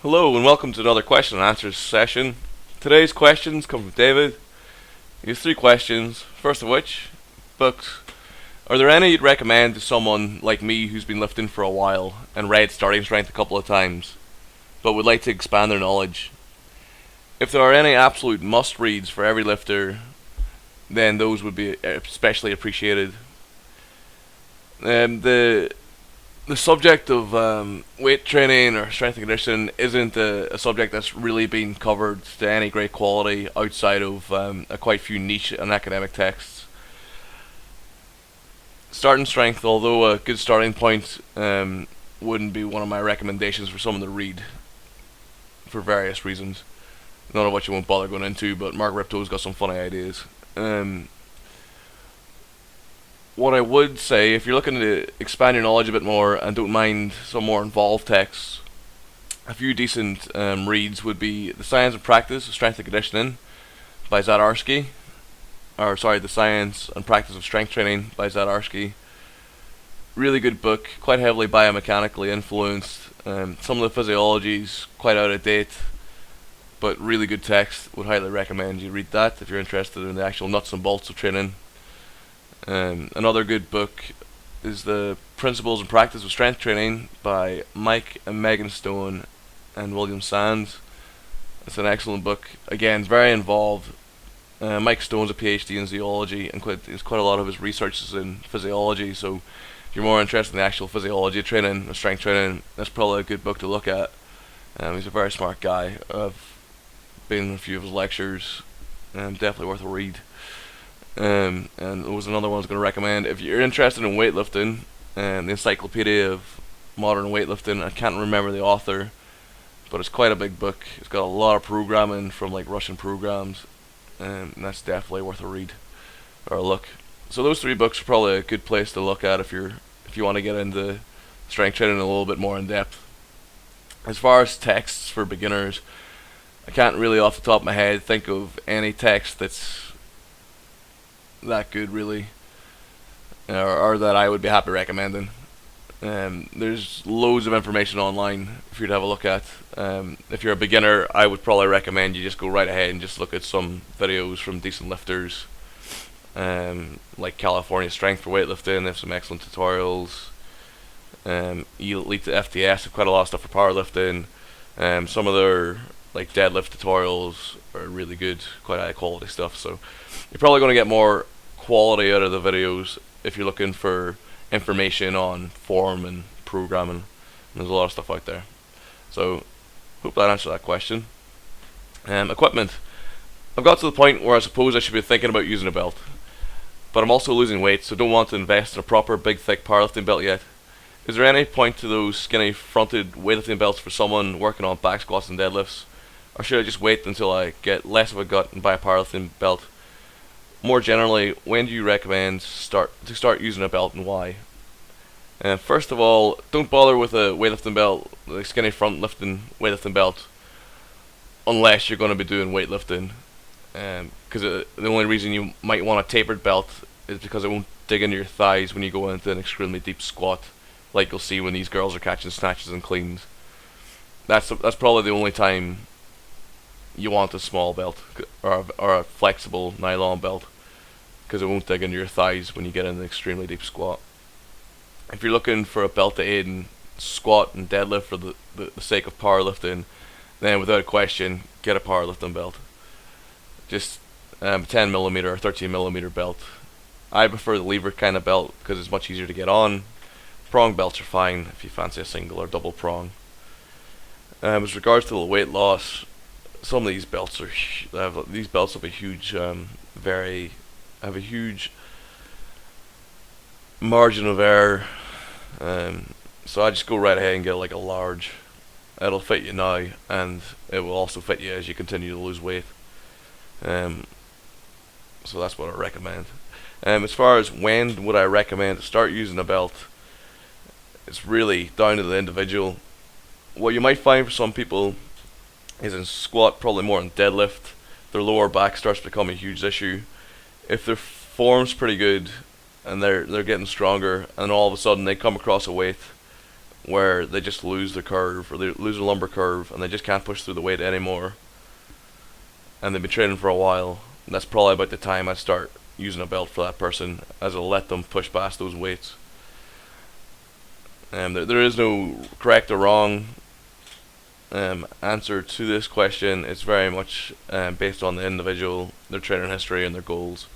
Hello and welcome to another question and answers session. Today's questions come from David. He has three questions. First of which, books. Are there any you'd recommend to someone like me who's been lifting for a while and read Starting Strength a couple of times, but would like to expand their knowledge? If there are any absolute must reads for every lifter, then those would be especially appreciated. The subject of weight training or strength and conditioning isn't a subject that's really been covered to any great quality outside of a quite few niche and academic texts. Starting strength, although a good starting point, wouldn't be one of my recommendations for someone to read for various reasons. None of which I won't bother going into, but Mark Ripto's got some funny ideas. What I would say, if you're looking to expand your knowledge a bit more and don't mind some more involved texts, a few decent reads would be The Science and Practice of Strength and Conditioning by Zadarsky, The Science and Practice of Strength Training by Zadarsky. Really good book, quite heavily biomechanically influenced. Some of the physiology's quite out of date, but really good text. Would highly recommend you read that if you're interested in the actual nuts and bolts of training. Another good book is The Principles and Practice of Strength Training by Mike and Megan Stone and William Sands. It's an excellent book. Again, very involved. Mike Stone's a PhD in zoology, and quite a lot of his research is in physiology. So, if you're more interested in the actual physiology of training and strength training, that's probably a good book to look at. He's a very smart guy. I've been in a few of his lectures, and definitely worth a read. And there was another one I was going to recommend. If you're interested in weightlifting, the Encyclopedia of Modern Weightlifting, I can't remember the author, but it's quite a big book. It's got a lot of programming from like Russian programs, and that's definitely worth a read or a look. So those three books are probably a good place to look at if you want to get into strength training a little bit more in depth. As far as texts for beginners, I can't really off the top of my head think of any text that's that good really, or that I would be happy recommending. There's loads of information online for you to have a look at. If you're a beginner, I would probably recommend you just go right ahead and just look at some videos from decent lifters, like California Strength for weightlifting. They have some excellent tutorials. Elite FTS have quite a lot of stuff for powerlifting. Some of their like deadlift tutorials are really good, quite high quality stuff. So you're probably going to get more quality out of the videos if you're looking for information on form and programming. And there's a lot of stuff out there. So hope that answered that question. Equipment. I've got to the point where I suppose I should be thinking about using a belt, but I'm also losing weight, so don't want to invest in a proper big thick powerlifting belt yet. Is there any point to those skinny fronted weightlifting belts for someone working on back squats and deadlifts? Or should I just wait until I get less of a gut and buy a powerlifting belt? More generally, when do you recommend to start using a belt and why? First of all, don't bother with a weightlifting belt, like skinny front lifting weightlifting belt, unless you're going to be doing weightlifting. Because the only reason you might want a tapered belt is because it won't dig into your thighs when you go into an extremely deep squat, like you'll see when these girls are catching snatches and cleans. That's probably the only time you want a small belt or a flexible nylon belt, because it won't dig into your thighs when you get in an extremely deep squat. If you're looking for a belt to aid in squat and deadlift for the sake of powerlifting, then without a question, get a powerlifting belt. Just 10mm or 13mm belt. I prefer the lever kind of belt because it's much easier to get on. Prong belts are fine if you fancy a single or double prong. With regards to the weight loss, some of these belts these belts have a huge, have a huge margin of error. So I just go right ahead and get like a large. It'll fit you now, and it will also fit you as you continue to lose weight. So that's what I recommend. As far as when would I recommend to start using a belt, it's really down to the individual. What you might find for some people is in squat, probably more in deadlift, their lower back starts to become a huge issue. If their form's pretty good and they're getting stronger, and all of a sudden they come across a weight where they just lose the curve, or they lose the lumbar curve, and they just can't push through the weight anymore, and they've been training for a while, that's probably about the time I start using a belt for that person, as it'll let them push past those weights. There is no correct or wrong answer to this question. It's very much based on the individual, their training history, and their goals.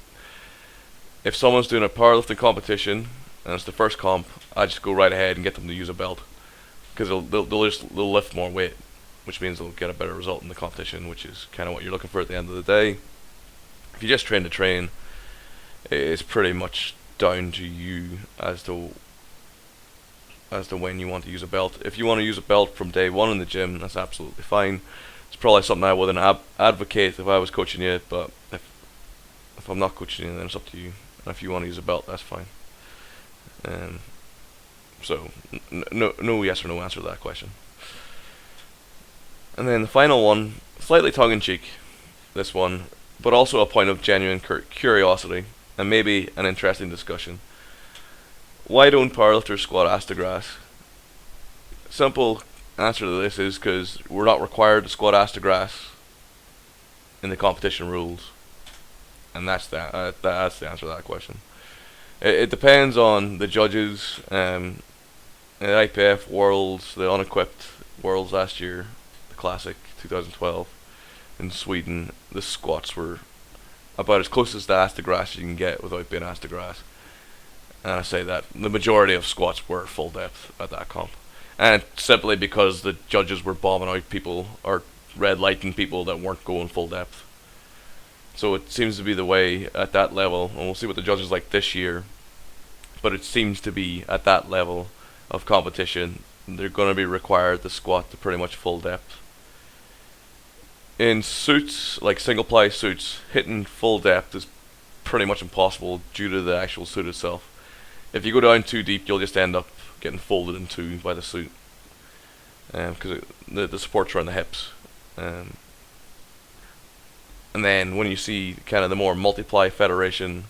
If someone's doing a powerlifting competition and it's the first comp, I just go right ahead and get them to use a belt, because they'll lift more weight, which means they'll get a better result in the competition, which is kind of what you're looking for at the end of the day. If you just train to train, it's pretty much down to you as to when you want to use a belt. If you want to use a belt from day one in the gym, that's absolutely fine. It's probably something I wouldn't advocate if I was coaching you, but if I'm not coaching you, then it's up to you. And if you want to use a belt, that's fine. So no yes or no answer to that question. And then the final one, slightly tongue-in-cheek, this one, but also a point of genuine curiosity, and maybe an interesting discussion. Why don't powerlifters squat ass to grass? Simple answer to this is because we're not required to squat ass to grass in the competition rules, and that's the answer to that question. It depends on the judges. In the IPF Worlds, the unequipped Worlds last year, the Classic 2012 in Sweden, the squats were about as close as the ass to grass as you can get without being ass to grass. And I say that the majority of squats were full depth at that comp, and simply because the judges were bombing out people or red lighting people that weren't going full depth. So it seems to be the way at that level, and we'll see what the judges like this year. But it seems to be at that level of competition, they're going to be required to squat to pretty much full depth. In suits, like single ply suits, hitting full depth is pretty much impossible due to the actual suit itself. If you go down too deep, you'll just end up getting folded in two by the suit, because the supports are on the hips. And then when you see kind of the more multiply federation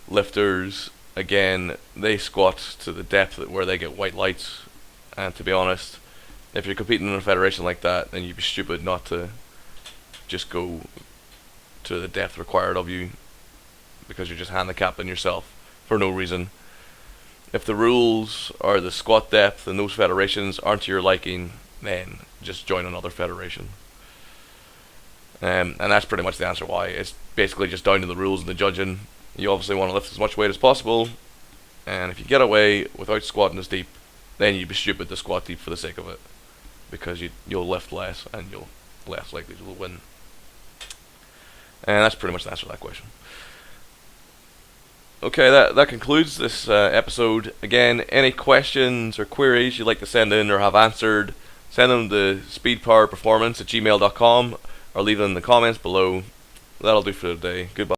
lifters, again, they squat to the depth where they get white lights. And to be honest, if you're competing in a federation like that, then you'd be stupid not to just go to the depth required of you, because you're just handicapping yourself for no reason. If the rules are the squat depth and those federations aren't to your liking, then just join another federation. And that's pretty much the answer why. It's basically just down to the rules and the judging. You obviously want to lift as much weight as possible, and if you get away without squatting as deep, then you'd be stupid to squat deep for the sake of it, because you'll lift less and you'll less likely to win. And that's pretty much the answer to that question. Okay, that concludes this episode. Again, any questions or queries you'd like to send in or have answered, send them to speedpowerperformance@gmail.com or leave them in the comments below. That'll do for today. Goodbye.